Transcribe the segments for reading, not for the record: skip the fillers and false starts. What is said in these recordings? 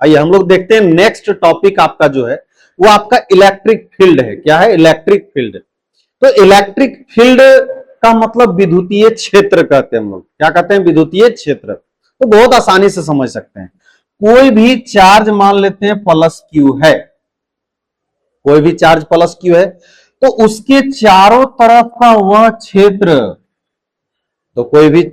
आइए हम लोग देखते हैं नेक्स्ट टॉपिक आपका जो है वो आपका इलेक्ट्रिक फील्ड है। क्या है? Electric field. तो इलेक्ट्रिक फील्ड का मतलब विद्युतीय क्षेत्र कहते हैं हम लोग। क्या कहते हैं? विद्युतीय क्षेत्र। तो बहुत आसानी से समझ सकते हैं। कोई भी चार्ज मान लेते हैं प्लस क्यू है, कोई भी चार्ज प्लस क्यू है, तो उसके चारों तरफ का वह क्षेत्र, तो कोई भी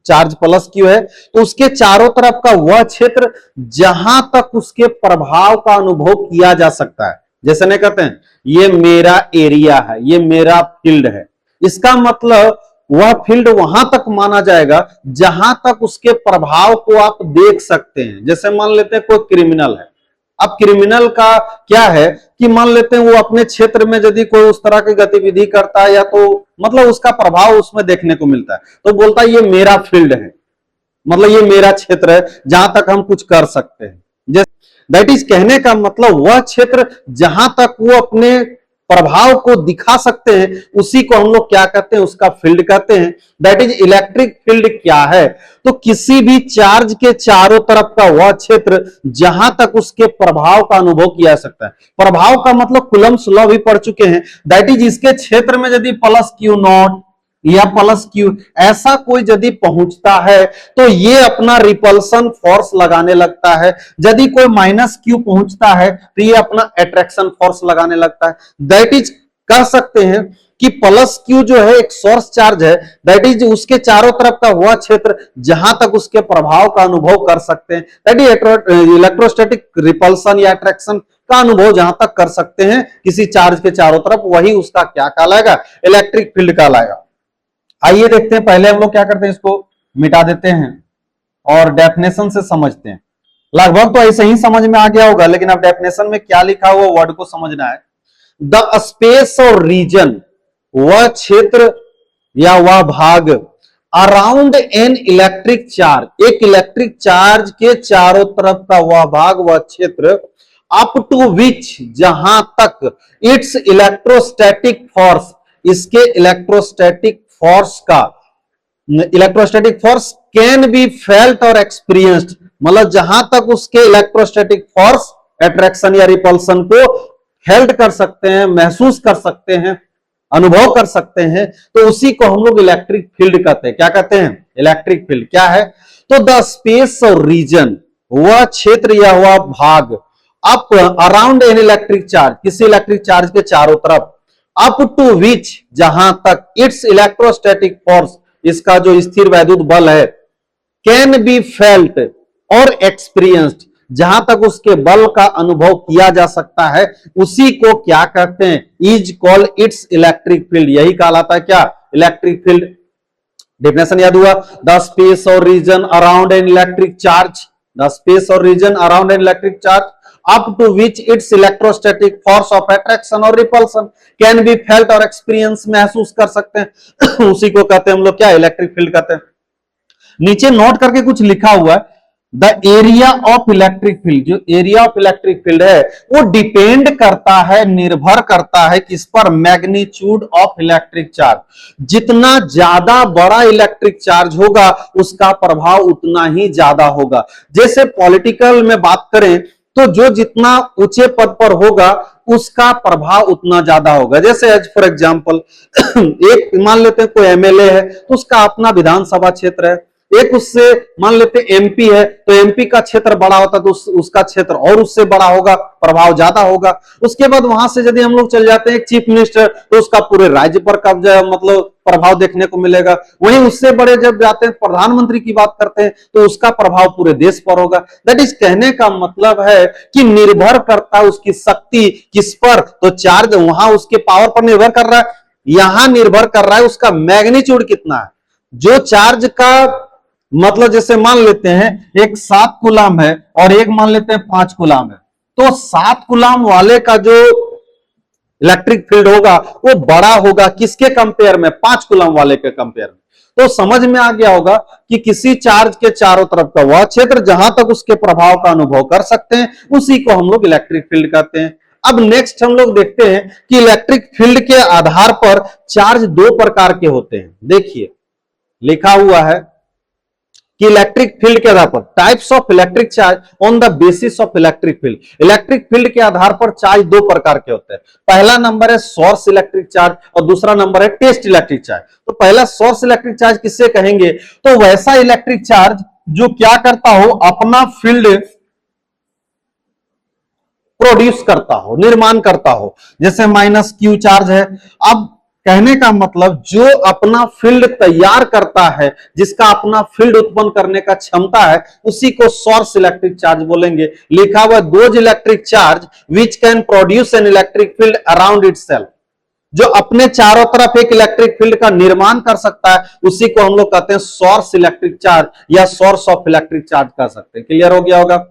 चार्ज प्लस क्यू है तो उसके चारों तरफ का वह क्षेत्र जहां तक उसके प्रभाव का अनुभव किया जा सकता है। जैसे नहीं कहते हैं ये मेरा एरिया है, ये मेरा फील्ड है, इसका मतलब वह फील्ड वहां तक माना जाएगा जहां तक उसके प्रभाव को आप देख सकते हैं। जैसे मान लेते हैं कोई क्रिमिनल है, अब क्रिमिनल का क्या है कि मान लेते हैं वो अपने क्षेत्र में यदि कोई उस तरह की गतिविधि करता है या तो मतलब उसका प्रभाव उसमें देखने को मिलता है, तो बोलता है ये मेरा फील्ड है, मतलब ये मेरा क्षेत्र है जहां तक हम कुछ कर सकते हैं। दैट इज कहने का मतलब वह क्षेत्र जहां तक वो अपने प्रभाव को दिखा सकते हैं उसी को हम लोग क्या कहते हैं? उसका फील्ड कहते हैं। दैट इज इलेक्ट्रिक फील्ड क्या है? तो किसी भी चार्ज के चारों तरफ का वह क्षेत्र जहां तक उसके प्रभाव का अनुभव किया जा सकता है। प्रभाव का मतलब कूलम्ब्स लॉ भी पढ़ चुके हैं। दैट इज इसके क्षेत्र में यदि प्लस क्यू नॉट या प्लस क्यू ऐसा कोई यदि पहुंचता है तो ये अपना रिपल्सन फोर्स लगाने लगता है। यदि कोई माइनस क्यू पहुंचता है तो ये अपना अट्रैक्शन फोर्स लगाने लगता है। दैट इज कह सकते हैं कि प्लस क्यू जो है एक सोर्स चार्ज है, दैट इज उसके चारों तरफ का वह क्षेत्र जहां तक उसके प्रभाव का अनुभव कर सकते हैं। दैट इज इलेक्ट्रोस्टैटिक रिपल्सन या अट्रैक्शन का अनुभव जहां तक कर सकते हैं किसी चार्ज के चारों तरफ, वही उसका क्या कहलाएगा? इलेक्ट्रिक फील्ड कहलाएगा। आइए देखते हैं, पहले हम लोग क्या करते हैं, इसको मिटा देते हैं और डेफिनेशन से समझते हैं। लगभग तो ऐसे ही समझ में आ गया होगा, लेकिन अब डेफिनेशन में क्या लिखा हुआ वर्ड को समझना है। द स्पेस और रीजन, वह क्षेत्र या वह भाग, अराउंड एन इलेक्ट्रिक चार्ज, एक इलेक्ट्रिक चार्ज के चारों तरफ का वह भाग, वह क्षेत्र, अप टू विच, जहां तक, इट्स इलेक्ट्रोस्टैटिक फोर्स, इसके इलेक्ट्रोस्टैटिक फोर्स का, electrostatic force can be felt और एक्सपीरियंस्ड, मतलब जहां तक उसके इलेक्ट्रोस्टैटिक फोर्स अट्रैक्शन या रिपल्सन को फेल्ट कर सकते हैं, महसूस कर सकते हैं, अनुभव कर सकते हैं, तो उसी को हम लोग इलेक्ट्रिक फील्ड कहते हैं। क्या कहते हैं? Electric field. क्या है? तो द स्पेस और रीजन, वह क्षेत्र या वह भाग, up around an electric charge, किसी इलेक्ट्रिक चार्ज के चारों तरफ, अप टू विच, जहां तक, इट्स इलेक्ट्रोस्टैटिक फोर्स, इसका जो स्थिर वैद्युत बल है, कैन बी फेल्ट और एक्सपीरियंस्ड, जहां तक उसके बल का अनुभव किया जा सकता है, उसी को क्या कहते हैं? Is called it's electric field. यही कहलाता है क्या? Electric field. डेफिनेशन याद हुआ? The space or region around an electric charge, the space or region around an electric charge up to which its electrostatic force of attraction और repulsion can be felt और experience, महसूस कर सकते हैं उसी को कहते हैं हम लोग क्या? इलेक्ट्रिक फील्ड कहते हैं। नीचे नोट करके कुछ लिखा हुआ है, the area of electric field, जो एरिया ऑफ इलेक्ट्रिक फील्ड है वो डिपेंड करता है, निर्भर करता है किस पर? Magnitude of electric charge. जितना ज्यादा बड़ा इलेक्ट्रिक चार्ज होगा उसका प्रभाव उतना ही ज्यादा होगा। जैसे पॉलिटिकल में बात करें तो जो जितना ऊंचे पद पर होगा उसका प्रभाव उतना ज्यादा होगा। जैसे एज फॉर एग्जांपल एक मान लेते हैं कोई एमएलए है तो उसका अपना विधानसभा क्षेत्र है, एक उससे मान लेते एमपी है तो एमपी का क्षेत्र बड़ा होता है तो उसका क्षेत्र और उससे बड़ा होगा, प्रभाव ज्यादा होगा। उसके बाद वहां से यदि हम लोग चल जाते हैं चीफ मिनिस्टर तो उसका पूरे राज्य पर कब्जा, मतलब प्रभाव देखने को मिलेगा। वहीं उससे बड़े जब जाते हैं प्रधानमंत्री की बात करते हैं तो उसका प्रभाव पूरे देश पर होगा। दैट इज कहने का मतलब है कि निर्भर करता है उसकी शक्ति किस पर? तो चार्ज वहां उसके पावर पर निर्भर कर रहा है, यहां निर्भर कर रहा है उसका मैग्नीट्यूड कितना है। जो चार्ज का मतलब जैसे मान लेते हैं एक 7 कूलम है और एक मान लेते हैं 5 कूलम है, तो 7 कूलम वाले का जो इलेक्ट्रिक फील्ड होगा वो बड़ा होगा किसके कंपेयर में? 5 कूलम वाले के कंपेयर में। तो समझ में आ गया होगा कि किसी चार्ज के चारों तरफ का वह क्षेत्र जहां तक उसके प्रभाव का अनुभव कर सकते हैं उसी को हम लोग इलेक्ट्रिक फील्ड कहते हैं। अब नेक्स्ट हम लोग देखते हैं कि इलेक्ट्रिक फील्ड के आधार पर चार्ज 2 प्रकार के होते हैं। देखिए लिखा हुआ है कि इलेक्ट्रिक फील्ड के आधार पर types of electric charge on the basis of electric field. Electric field के आधार पर चार्ज दो प्रकार के होते हैं। पहला नंबर है सोर्स इलेक्ट्रिक चार्ज और दूसरा नंबर है टेस्ट इलेक्ट्रिक चार्ज। तो पहला सोर्स इलेक्ट्रिक चार्ज किससे कहेंगे, तो वैसा इलेक्ट्रिक चार्ज जो क्या करता हो, अपना फील्ड प्रोड्यूस करता हो, निर्माण करता हो, जैसे माइनस क्यू चार्ज है। अब कहने का मतलब जो अपना फील्ड तैयार करता है, जिसका अपना फील्ड उत्पन्न करने का क्षमता है, उसी को सोर्स इलेक्ट्रिक चार्ज बोलेंगे। लिखा हुआ those electric charge which can produce an electric field around itself, जो अपने चारों तरफ एक इलेक्ट्रिक फील्ड का निर्माण कर सकता है, उसी को हम लोग कहते हैं सोर्स इलेक्ट्रिक चार्ज या सोर्स ऑफ इलेक्ट्रिक चार्ज कर सकते हैं। क्लियर हो गया होगा।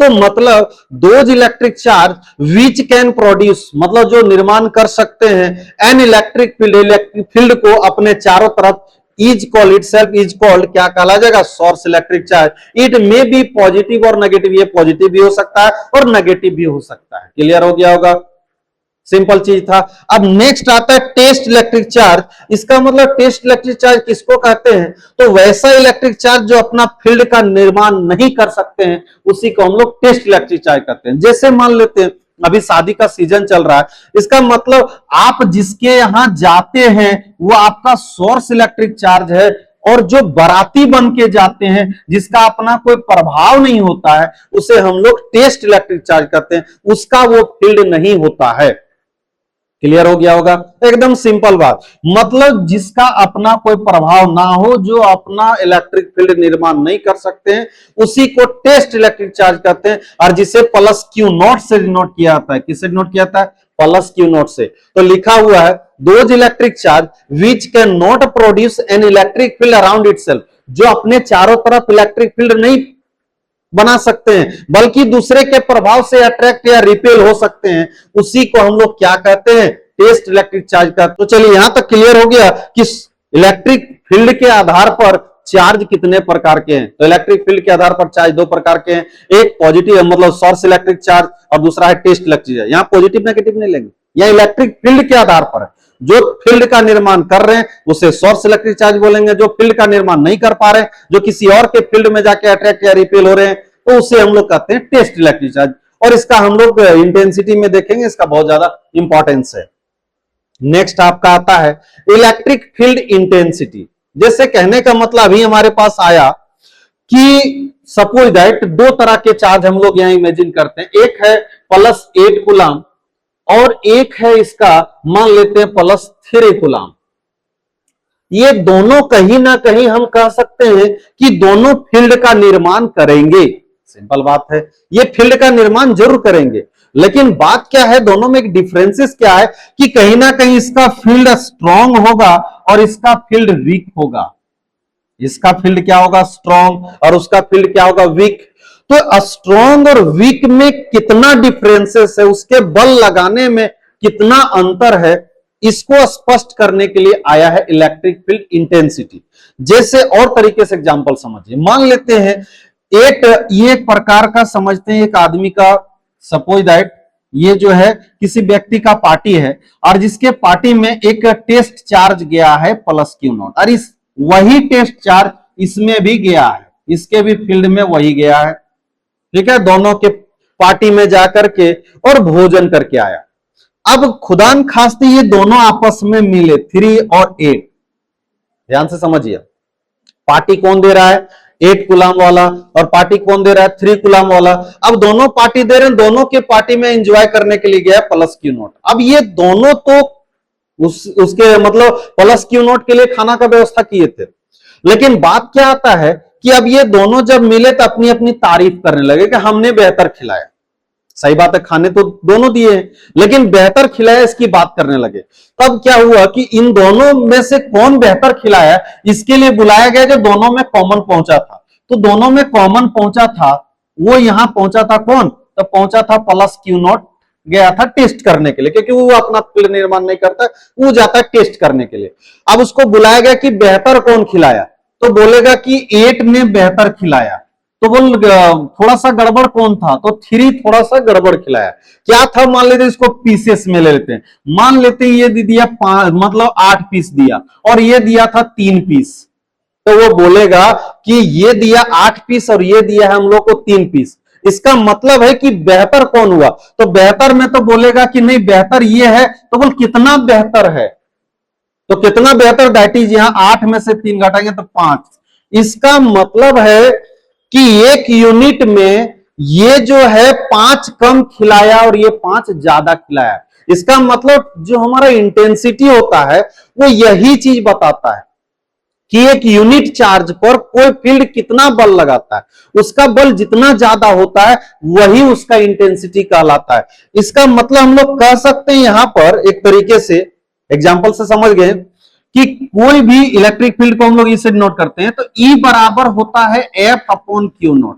तो मतलब those electric charge which can produce, मतलब जो निर्माण कर सकते हैं an electric field, electric field को अपने चारों तरफ, is called itself is called, क्या कहा जाएगा, source electric charge. It may be positive और नेगेटिव, ये पॉजिटिव भी हो सकता है और नेगेटिव भी हो सकता है। क्लियर हो गया होगा, सिंपल चीज था। अब नेक्स्ट आता है टेस्ट इलेक्ट्रिक चार्ज। इसका मतलब टेस्ट इलेक्ट्रिक चार्ज किसको कहते हैं, तो वैसा इलेक्ट्रिक चार्ज जो अपना फील्ड का निर्माण नहीं कर सकते हैं, उसी को हम लोग टेस्ट इलेक्ट्रिक चार्ज कहते हैं। जैसे मान लेते हैं अभी शादी का सीजन चल रहा है, इसका मतलब आप जिसके यहां जाते हैं वो आपका सोर्स इलेक्ट्रिक चार्ज है, और जो बाराती बन के जाते हैं जिसका अपना कोई प्रभाव नहीं होता है, उसे हम लोग टेस्ट इलेक्ट्रिक चार्ज कहते हैं, उसका वो फील्ड नहीं होता है। क्लियर हो गया होगा, एकदम सिंपल बात। मतलब जिसका अपना कोई प्रभाव ना हो, जो अपना इलेक्ट्रिक फील्ड निर्माण नहीं कर सकते हैं, उसी को टेस्ट इलेक्ट्रिक चार्ज कहते हैं, और जिसे प्लस क्यू नॉट से डिनोट किया जाता है। किससे डिनोट किया जाता है, प्लस क्यू नॉट से। तो लिखा हुआ है those electric charge which can not produce an electric field around itself, जो अपने चारों तरफ इलेक्ट्रिक फील्ड नहीं बना सकते हैं, बल्कि दूसरे के प्रभाव से अट्रैक्ट या रिपेल हो सकते हैं, उसी को हम लोग क्या कहते हैं, टेस्ट इलेक्ट्रिक चार्ज का। तो चलिए यहां तक क्लियर हो गया कि इलेक्ट्रिक फील्ड के आधार पर चार्ज कितने प्रकार के हैं। तो इलेक्ट्रिक फील्ड के आधार पर चार्ज दो प्रकार के हैं, एक पॉजिटिव मतलब सोर्स इलेक्ट्रिक चार्ज, और दूसरा है टेस्ट इलेक्ट्रिक चार्ज। यहां पॉजिटिव नेगेटिव नहीं लेंगे, यह इलेक्ट्रिक फील्ड के आधार पर है। जो फील्ड का निर्माण कर रहे हैं उसे सोर्स इलेक्ट्रिक चार्ज बोलेंगे, जो फील्ड का निर्माण नहीं कर पा रहे हैं, जो किसी और के फील्ड में जाके अट्रैक्ट या रिपेल हो रहे हैं, तो उसे हम लोग कहते हैं टेस्ट इलेक्ट्रिक चार्ज। और इसका हम लोग इंटेंसिटी में देखेंगे, इसका बहुत ज्यादा इंपॉर्टेंस है। नेक्स्ट आपका आता है इलेक्ट्रिक फील्ड इंटेंसिटी। जैसे कहने का मतलब अभी हमारे पास आया कि सपोज दैट दो तरह के चार्ज हम लोग यहां इमेजिन करते हैं, एक है +8 कूलम और एक है इसका मान लेते हैं +3 कूलम। ये दोनों कहीं ना कहीं हम कह सकते हैं कि दोनों फील्ड का निर्माण करेंगे। सिंपल बात है, ये फील्ड का निर्माण जरूर करेंगे, लेकिन बात क्या है, दोनों में एक डिफरेंसेस क्या है कि कहीं ना कहीं इसका फील्ड स्ट्रॉन्ग होगा और इसका फील्ड वीक होगा। इसका फील्ड क्या होगा, स्ट्रॉन्ग, और उसका फील्ड क्या होगा, वीक। तो स्ट्रॉन्ग और वीक में कितना डिफरेंसेस है, उसके बल लगाने में कितना अंतर है, इसको स्पष्ट करने के लिए आया है इलेक्ट्रिक फील्ड इंटेंसिटी। जैसे और तरीके से एग्जांपल समझिए, मान लेते हैं ये एक प्रकार का समझते हैं, एक आदमी का सपोज दैट ये जो है किसी व्यक्ति का पार्टी है, और जिसके पार्टी में एक टेस्ट चार्ज गया है +Q0, और इस वही टेस्ट चार्ज इसमें भी गया है, इसके भी फील्ड में वही गया है। ठीक है, दोनों के पार्टी में जाकर के और भोजन करके आया। अब खुदान खास्ते ये दोनों आपस में मिले 3 और 8। ध्यान से समझिए, पार्टी कौन दे रहा है, 8 कूलम वाला, और पार्टी कौन दे रहा है, 3 कूलम वाला। अब दोनों पार्टी दे रहे हैं, दोनों के पार्टी में एंजॉय करने के लिए गया +Q0। अब ये दोनों तो उसके मतलब +Q0 के लिए खाना का व्यवस्था किए थे, लेकिन बात क्या आता है कि अब ये दोनों जब मिले तो अपनी अपनी तारीफ करने लगे कि हमने बेहतर खिलाया। सही बात है, खाने तो दोनों दिए हैं, लेकिन बेहतर खिलाया इसकी बात करने लगे। तब क्या हुआ कि इन दोनों में से कौन बेहतर खिलाया, इसके लिए बुलाया गया जो दोनों में कॉमन पहुंचा था। तो दोनों में कॉमन पहुंचा था, वो यहां पहुंचा था कौन, तो पहुंचा था +Q0, गया था टेस्ट करने के लिए, क्योंकि वो अपना फील्ड निर्माण नहीं करता, वो जाता है टेस्ट करने के लिए। अब उसको बुलाया गया कि बेहतर कौन खिलाया, तो बोलेगा कि 8 ने बेहतर खिलाया। तो बोल थोड़ा सा गड़बड़ कौन था, तो 3 थोड़ा सा गड़बड़ खिलाया। क्या था, मान लेते इसको पीसेस में ले लेते हैं, मान लेते ये दिया मतलब 8 पीस दिया, और ये दिया था 3 पीस। तो वो बोलेगा कि ये दिया 8 पीस और ये दिया है हम लोग को 3 पीस, इसका मतलब है कि बेहतर कौन हुआ? तो बेहतर में तो बोलेगा कि नहीं बेहतर ये है, तो बोल कितना बेहतर है, तो कितना बेहतर, दैट इज यहां 8 में से 3 घटाएंगे तो 5। इसका मतलब है कि एक यूनिट में ये जो है 5 कम खिलाया और ये 5 ज्यादा खिलाया। इसका मतलब जो हमारा इंटेंसिटी होता है वो यही चीज बताता है कि एक यूनिट चार्ज पर कोई फील्ड कितना बल लगाता है, उसका बल जितना ज्यादा होता है वही उसका इंटेंसिटी कहलाता है। इसका मतलब हम लोग कह सकते हैं यहां पर एक तरीके से एग्जांपल से समझ गए कि कोई भी इलेक्ट्रिक फील्ड को हम लोग इसे नोट करते हैं तो E बराबर होता है एफ अपॉन क्यू नोट।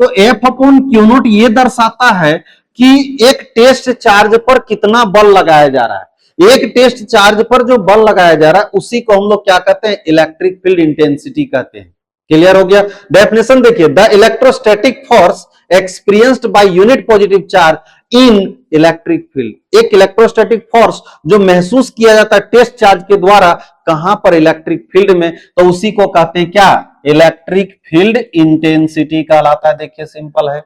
तो एफ अपॉन क्यू नोट ये दर्शाता है कि एक टेस्ट चार्ज पर कितना बल लगाया जा रहा है। एक टेस्ट चार्ज पर जो बल लगाया जा रहा है उसी को हम लोग क्या कहते हैं? इलेक्ट्रिक फील्ड इंटेंसिटी कहते हैं। क्लियर हो गया? डेफिनेशन देखिए, the electrostatic force experienced by unit positive charge in electric field. एक इलेक्ट्रोस्टैटिक फोर्स जो महसूस किया जाता है टेस्ट चार्ज के द्वारा, कहां पर? इलेक्ट्रिक फील्ड में, तो उसी को कहते हैं क्या? इलेक्ट्रिक फील्ड इंटेंसिटी कहलाता है। देखिए सिंपल है,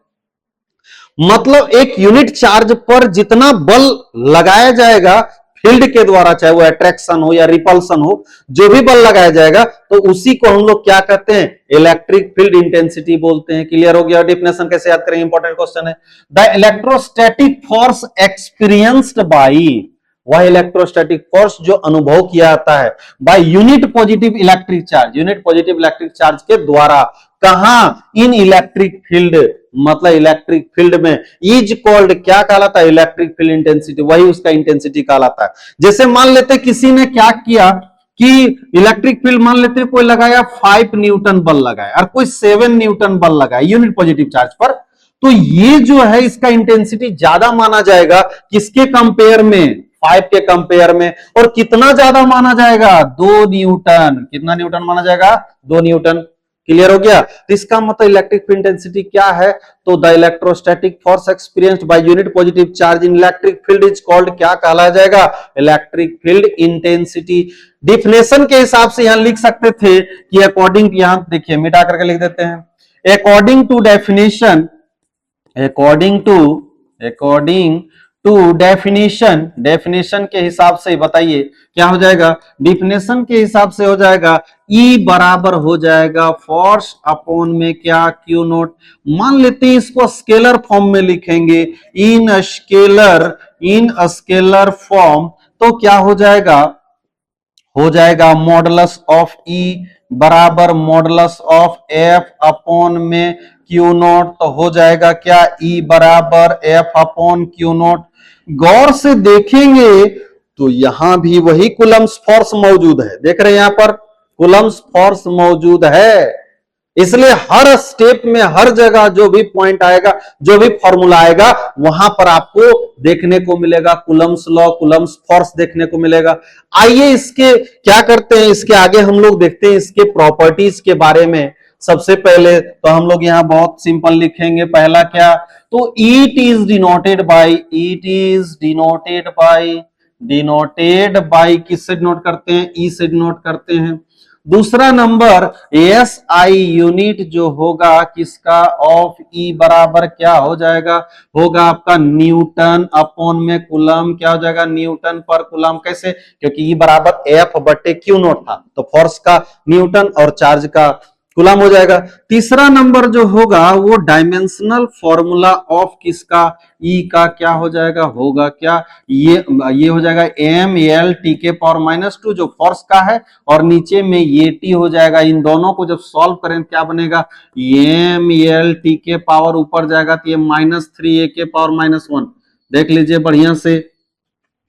मतलब एक यूनिट चार्ज पर जितना बल लगाया जाएगा फील्ड के द्वारा, चाहे वो अट्रैक्शन हो या रिपल्सन हो, जो भी बल लगाया जाएगा तो उसी को हम लोग क्या कहते हैं? इलेक्ट्रिक फील्ड इंटेंसिटी बोलते हैं। क्लियर हो गया? डेफिनेशन कैसे याद करेंगे? इंपॉर्टेंट क्वेश्चन है। The electrostatic force experienced by, वह इलेक्ट्रोस्टैटिक फोर्स जो अनुभव किया जाता है by unit positive electric charge, unit positive electric charge के द्वारा, कहां? इन इलेक्ट्रिक फील्ड, मतलब इलेक्ट्रिक फील्ड में, इज कॉल्ड, क्या कहलाता है? इलेक्ट्रिक फील्ड इंटेंसिटी, वही उसका इंटेंसिटी कहलाता है। जैसे मान लेते किसी ने क्या किया कि इलेक्ट्रिक फील्ड मान लेते कोई लगाया 5 न्यूटन बल लगाया और कोई 7 न्यूटन बल लगाया यूनिट पॉजिटिव चार्ज पर, तो ये जो है इसका इंटेंसिटी ज्यादा माना जाएगा किसके कंपेयर में? 5 के कंपेयर में। और कितना ज्यादा माना जाएगा? 2 न्यूटन। कितना न्यूटन माना जाएगा? 2 न्यूटन। क्लियर हो गया? तो इसका मतलब इलेक्ट्रिक फील्ड इंटेंसिटी क्या है? तो the electrostatic force experienced by unit positive charge in electric field is called, क्या कहलाया जाएगा? Electric field intensity. डिफिनेशन के हिसाब से यहां लिख सकते थे कि अकॉर्डिंग, यहां देखिए मिटा करके लिख देते हैं, according to definition, according to definition, definition के हिसाब से बताइए क्या हो जाएगा? डेफिनेशन के हिसाब से हो जाएगा E बराबर हो जाएगा फोर्स अपॉन में क्या? Q note. मान लेते हैं इसको स्केलर फॉर्म में लिखेंगे, इन स्केलर फॉर्म, तो क्या हो जाएगा? हो जाएगा मॉडुलस ऑफ E बराबर मॉडुलस ऑफ F अपॉन में क्यू नोट। तो हो जाएगा क्या? E बराबर F अपॉन क्यू नोट। गौर से देखेंगे तो यहां भी वही कूलम्स फोर्स मौजूद है। देख रहे हैं यहां पर कूलम्स फोर्स मौजूद है, इसलिए हर स्टेप में हर जगह जो भी पॉइंट आएगा, जो भी फॉर्मूला आएगा, वहां पर आपको देखने को मिलेगा कूलम्स लॉ, कूलम्स फोर्स देखने को मिलेगा। आइए इसके क्या करते हैं, इसके आगे हम लोग देखते हैं इसके प्रॉपर्टीज के बारे में। सबसे पहले तो हम लोग यहां बहुत सिंपल लिखेंगे, पहला क्या? तो इट इज डिनोटेड बाई, किससे डिनोट करते हैं? ई से डिनोट करते हैं। दूसरा नंबर एस आई यूनिट जो होगा किसका? ऑफ ई बराबर क्या हो जाएगा? होगा आपका न्यूटन अपॉन में कूलम। क्या हो जाएगा? न्यूटन पर कूलम। कैसे? क्योंकि ई बराबर एफ बटे क्यू नोट था, तो फोर्स का न्यूटन और चार्ज का कूलम हो जाएगा। तीसरा नंबर जो होगा वो डायमेंशनल फॉर्मूला ऑफ किसका? ई का क्या हो जाएगा? होगा क्या? ये हो जाएगा एम एल टी के पावर -2 जो फोर्स का है, और नीचे में ये टी हो जाएगा। इन दोनों को जब सॉल्व करें क्या बनेगा? एम एल टी के पावर ऊपर जाएगा तो ये -3 ए के पावर -1। देख लीजिए बढ़िया से,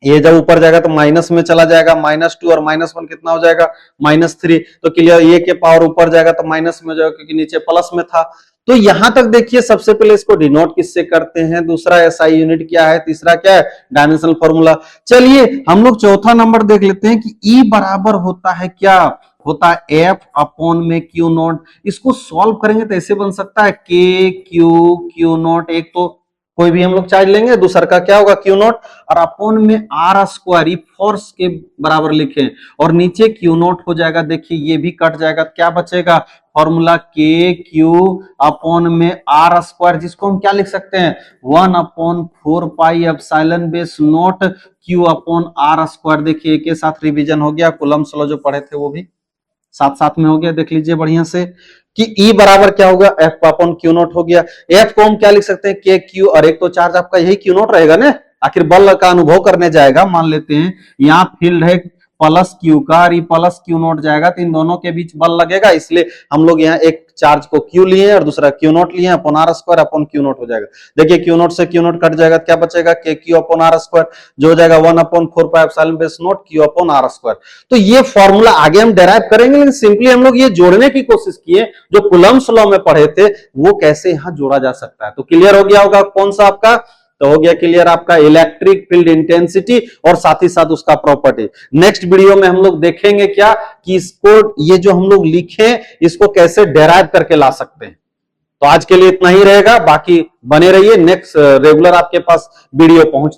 ये जब ऊपर जाएगा तो माइनस में चला जाएगा, -2 और -1 कितना हो जाएगा? -3। तो क्लियर, ये के पावर ऊपर जाएगा तो माइनस में हो जाएगा क्योंकि नीचे प्लस में था। तो यहां तक देखिए, सबसे पहले इसको डिनोट किससे करते हैं? दूसरा एसआई यूनिट क्या है? तीसरा क्या है? Dimensional formula. चलिए हम लोग चौथा नंबर देख लेते हैं कि ई बराबर होता है क्या? होता है एफ अपॉन में क्यू नोट। इसको सॉल्व करेंगे तो ऐसे बन सकता है के क्यू नोट। एक तो कोई भी हम लोग चार्ज लेंगे, दूसरा का क्या होगा क्यू नॉट, और अपॉन में आर स्क्वायर फोर्स के बराबर लिखें और नीचे क्यू नॉट हो जाएगा। देखिए ये भी कट जाएगा, क्या बचेगा, फॉर्मूला के क्यू अपॉन में आर स्क्वायर, जिसको हम क्या लिख सकते हैं 1/4 epsilon base not q upon r square. देखिए एक के साथ रिवीजन हो गया, कूलम्ब्स लॉ जो पढ़े थे वो भी साथ साथ में हो गया, देख लीजिए बढ़िया से कि E बराबर क्या होगा एफ अपॉन क्यू नॉट हो गया। एफ को हम क्या लिख सकते हैं के क्यू, और एक तो चार्ज आपका यही क्यू नॉट रहेगा ना, आखिर बल का अनुभव करने जाएगा, मान लेते हैं यहाँ फील्ड है प्लस क्यू का और प्लस क्यू नॉट जाएगा, तो इन दोनों के बीच बल लगेगा, इसलिए हम लोग यहाँ एक चार्ज को क्यू लिए और दूसरा क्यू नॉट लिए, upon r square upon q not हो जाएगा। देखिए क्यू नॉट से क्यू नॉट कट जाएगा, क्या बचेगा के क्यू अपॉन आर स्क्वायर, जो हो जाएगा 1/4 epsilon base not q upon r square. तो ये फॉर्मूला आगे हम डेराइव करेंगे, लेकिन सिंपली हम लोग ये जोड़ने की कोशिश किए जो कूलम्ब्स लॉ में पढ़े थे वो कैसे यहाँ जोड़ा जा सकता है। तो क्लियर हो गया होगा कौन सा आपका, तो हो गया क्लियर आपका इलेक्ट्रिक फील्ड इंटेंसिटी और साथ ही साथ उसका प्रॉपर्टी। नेक्स्ट वीडियो में हम लोग देखेंगे क्या कि इसको ये जो हम लोग लिखे इसको कैसे डेराइव करके ला सकते हैं। तो आज के लिए इतना ही रहेगा, बाकी बने रहिए, नेक्स्ट रेगुलर आपके पास वीडियो पहुंच